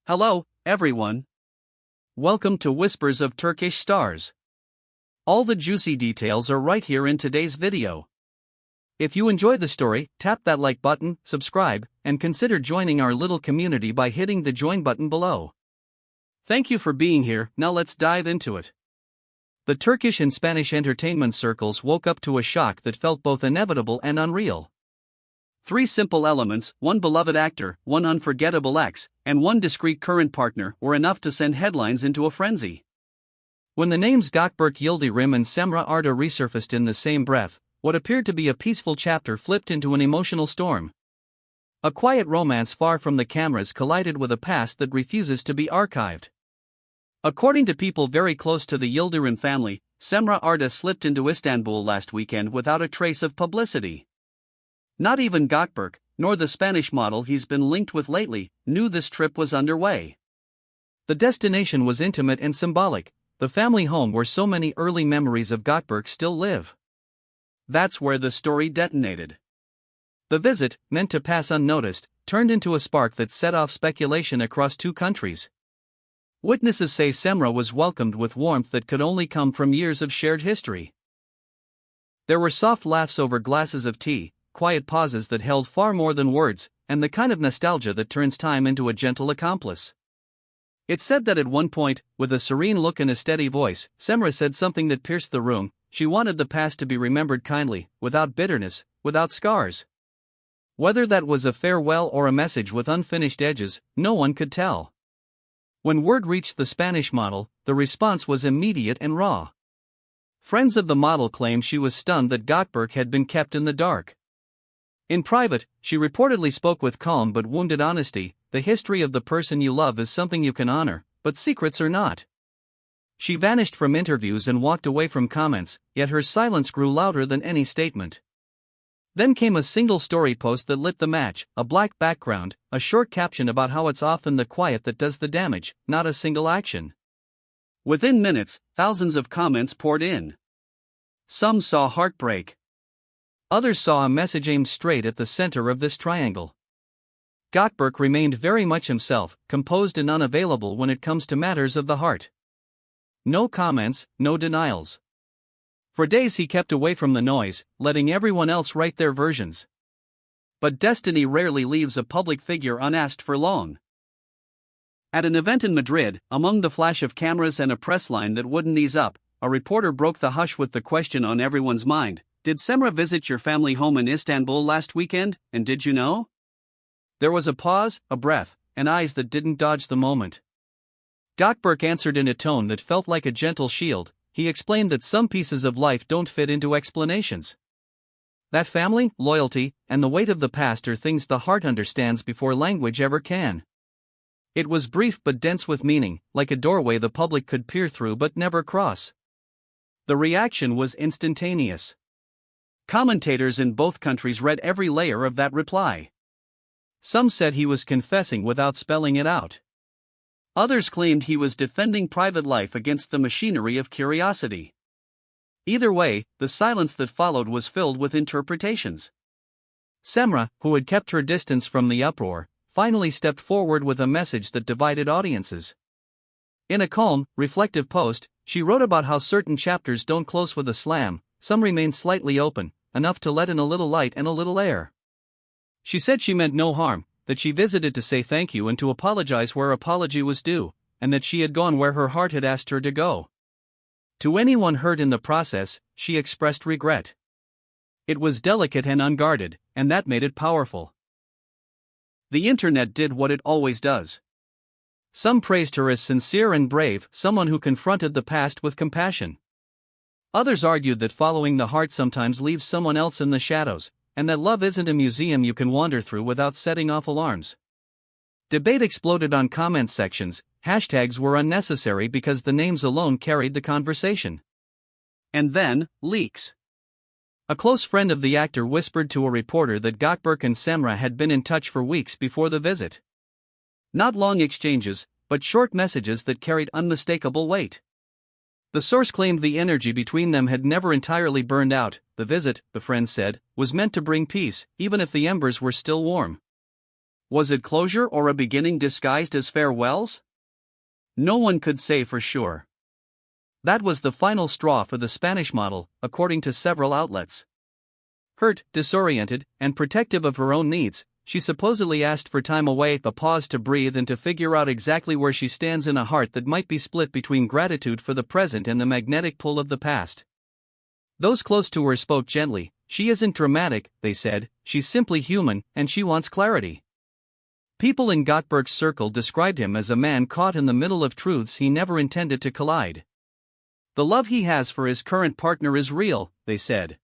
Hello, everyone. Welcome to Whispers of Turkish Stars. All the juicy details are right here in today's video. If you enjoy the story, tap that like button, subscribe, and consider joining our little community by hitting the join button below. Thank you for being here. Now let's dive into it. The Turkish and Spanish entertainment circles woke up to a shock that felt both inevitable and unreal. Three simple elements, one beloved actor, one unforgettable ex, and one discreet current partner, were enough to send headlines into a frenzy. When the names Gökberk, Yıldırım and Cemre Arda resurfaced in the same breath, what appeared to be a peaceful chapter flipped into an emotional storm. A quiet romance far from the cameras collided with a past that refuses to be archived. According to people very close to the Yıldırım family, Cemre Arda slipped into Istanbul last weekend without a trace of publicity. Not even Gökberk, nor the Spanish model he's been linked with lately, knew this trip was underway. The destination was intimate and symbolic, the family home where so many early memories of Gökberk still live. That's where the story detonated. The visit, meant to pass unnoticed, turned into a spark that set off speculation across two countries. Witnesses say Cemre was welcomed with warmth that could only come from years of shared history. There were soft laughs over glasses of tea, quiet pauses that held far more than words, and the kind of nostalgia that turns time into a gentle accomplice. It's said that at one point, with a serene look and a steady voice, Cemre said something that pierced the room. She wanted the past to be remembered kindly, without bitterness, without scars. Whether that was a farewell or a message with unfinished edges, no one could tell. When word reached the Spanish model, the response was immediate and raw. Friends of the model claimed she was stunned that Gökberk had been kept in the dark. In private, she reportedly spoke with calm but wounded honesty. The history of the person you love is something you can honor, but secrets are not. She vanished from interviews and walked away from comments, yet her silence grew louder than any statement. Then came a single story post that lit the match, a black background, a short caption about how it's often the quiet that does the damage, not a single action. Within minutes, thousands of comments poured in. Some saw heartbreak. Others saw a message aimed straight at the center of this triangle. Gökberk remained very much himself, composed and unavailable when it comes to matters of the heart. No comments, no denials. For days he kept away from the noise, letting everyone else write their versions. But destiny rarely leaves a public figure unasked for long. At an event in Madrid, among the flash of cameras and a press line that wouldn't ease up, a reporter broke the hush with the question on everyone's mind: did Cemre visit your family home in Istanbul last weekend, and did you know? There was a pause, a breath, and eyes that didn't dodge the moment. Gökberk answered in a tone that felt like a gentle shield. He explained that some pieces of life don't fit into explanations. That family, loyalty, and the weight of the past are things the heart understands before language ever can. It was brief but dense with meaning, like a doorway the public could peer through but never cross. The reaction was instantaneous. Commentators in both countries read every layer of that reply. Some said he was confessing without spelling it out. Others claimed he was defending private life against the machinery of curiosity. Either way, the silence that followed was filled with interpretations. Cemre, who had kept her distance from the uproar, finally stepped forward with a message that divided audiences. In a calm, reflective post, she wrote about how certain chapters don't close with a slam. Some remain slightly open, enough to let in a little light and a little air. She said she meant no harm, that she visited to say thank you and to apologize where apology was due, and that she had gone where her heart had asked her to go. To anyone hurt in the process, she expressed regret. It was delicate and unguarded, and that made it powerful. The internet did what it always does. Some praised her as sincere and brave, someone who confronted the past with compassion. Others argued that following the heart sometimes leaves someone else in the shadows, and that love isn't a museum you can wander through without setting off alarms. Debate exploded on comment sections. Hashtags were unnecessary because the names alone carried the conversation. And then, leaks. A close friend of the actor whispered to a reporter that Gökberk and Cemre had been in touch for weeks before the visit. Not long exchanges, but short messages that carried unmistakable weight. The source claimed the energy between them had never entirely burned out. The visit, the friend said, was meant to bring peace, even if the embers were still warm. Was it closure or a beginning disguised as farewells? No one could say for sure. That was the final straw for the Spanish model, according to several outlets. Hurt, disoriented, and protective of her own needs, she supposedly asked for time away, a pause to breathe and to figure out exactly where she stands in a heart that might be split between gratitude for the present and the magnetic pull of the past. Those close to her spoke gently. She isn't dramatic, they said, she's simply human, and she wants clarity. People in Gökberk's circle described him as a man caught in the middle of truths he never intended to collide. The love he has for his current partner is real, they said.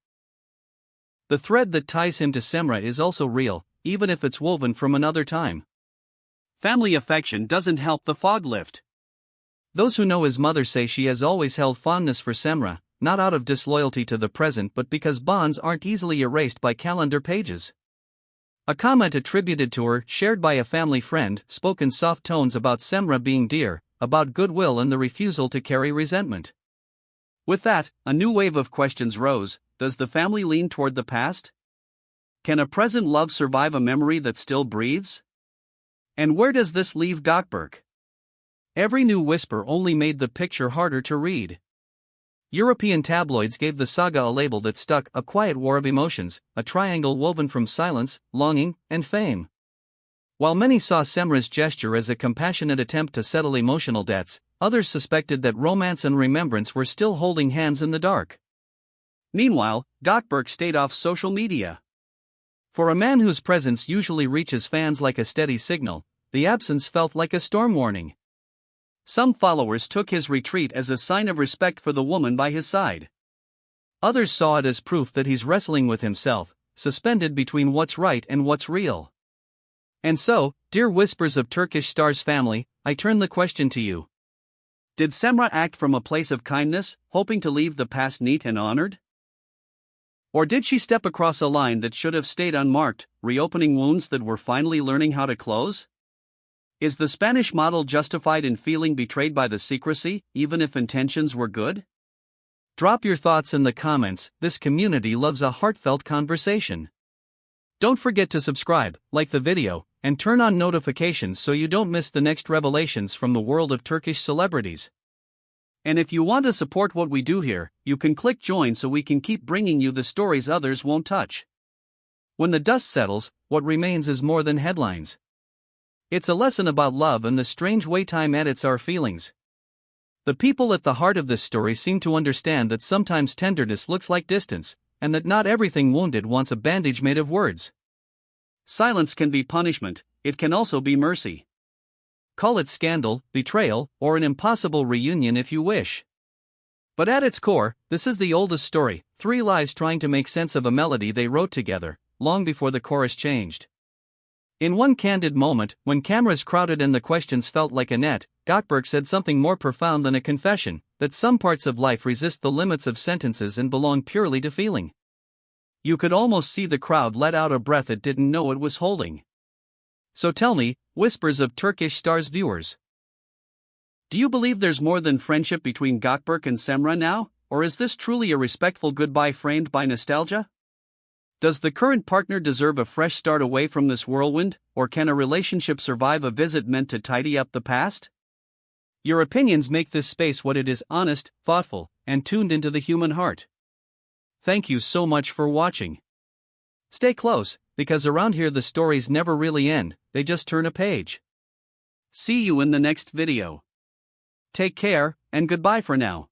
The thread that ties him to Cemre is also real, even if it's woven from another time. Family affection doesn't help the fog lift. Those who know his mother say she has always held fondness for Cemre, not out of disloyalty to the present but because bonds aren't easily erased by calendar pages. A comment attributed to her, shared by a family friend, spoke in soft tones about Cemre being dear, about goodwill and the refusal to carry resentment. With that, a new wave of questions rose. Does the family lean toward the past? Can a present love survive a memory that still breathes? And where does this leave Gökberk? Every new whisper only made the picture harder to read. European tabloids gave the saga a label that stuck: a quiet war of emotions, a triangle woven from silence, longing, and fame. While many saw Cemre's gesture as a compassionate attempt to settle emotional debts, others suspected that romance and remembrance were still holding hands in the dark. Meanwhile, Gökberk stayed off social media. For a man whose presence usually reaches fans like a steady signal, the absence felt like a storm warning. Some followers took his retreat as a sign of respect for the woman by his side. Others saw it as proof that he's wrestling with himself, suspended between what's right and what's real. And so, dear Whispers of Turkish Stars family, I turn the question to you. Did Cemre act from a place of kindness, hoping to leave the past neat and honored? Or did she step across a line that should have stayed unmarked, reopening wounds that we're finally learning how to close? Is the Spanish model justified in feeling betrayed by the secrecy, even if intentions were good? Drop your thoughts in the comments. This community loves a heartfelt conversation. Don't forget to subscribe, like the video, and turn on notifications so you don't miss the next revelations from the world of Turkish celebrities. And if you want to support what we do here, you can click join so we can keep bringing you the stories others won't touch. When the dust settles, what remains is more than headlines. It's a lesson about love and the strange way time edits our feelings. The people at the heart of this story seem to understand that sometimes tenderness looks like distance, and that not everything wounded wants a bandage made of words. Silence can be punishment, it can also be mercy. Call it scandal, betrayal, or an impossible reunion if you wish. But at its core, this is the oldest story, three lives trying to make sense of a melody they wrote together, long before the chorus changed. In one candid moment, when cameras crowded and the questions felt like a net, Gökberk said something more profound than a confession, that some parts of life resist the limits of sentences and belong purely to feeling. You could almost see the crowd let out a breath it didn't know it was holding. So tell me, Whispers of Turkish Stars viewers, do you believe there's more than friendship between Gökberk and Cemre now, or is this truly a respectful goodbye framed by nostalgia? Does the current partner deserve a fresh start away from this whirlwind, or can a relationship survive a visit meant to tidy up the past? Your opinions make this space what it is: honest, thoughtful, and tuned into the human heart. Thank you so much for watching. Stay close, because around here the stories never really end, they just turn a page. See you in the next video. Take care, and goodbye for now.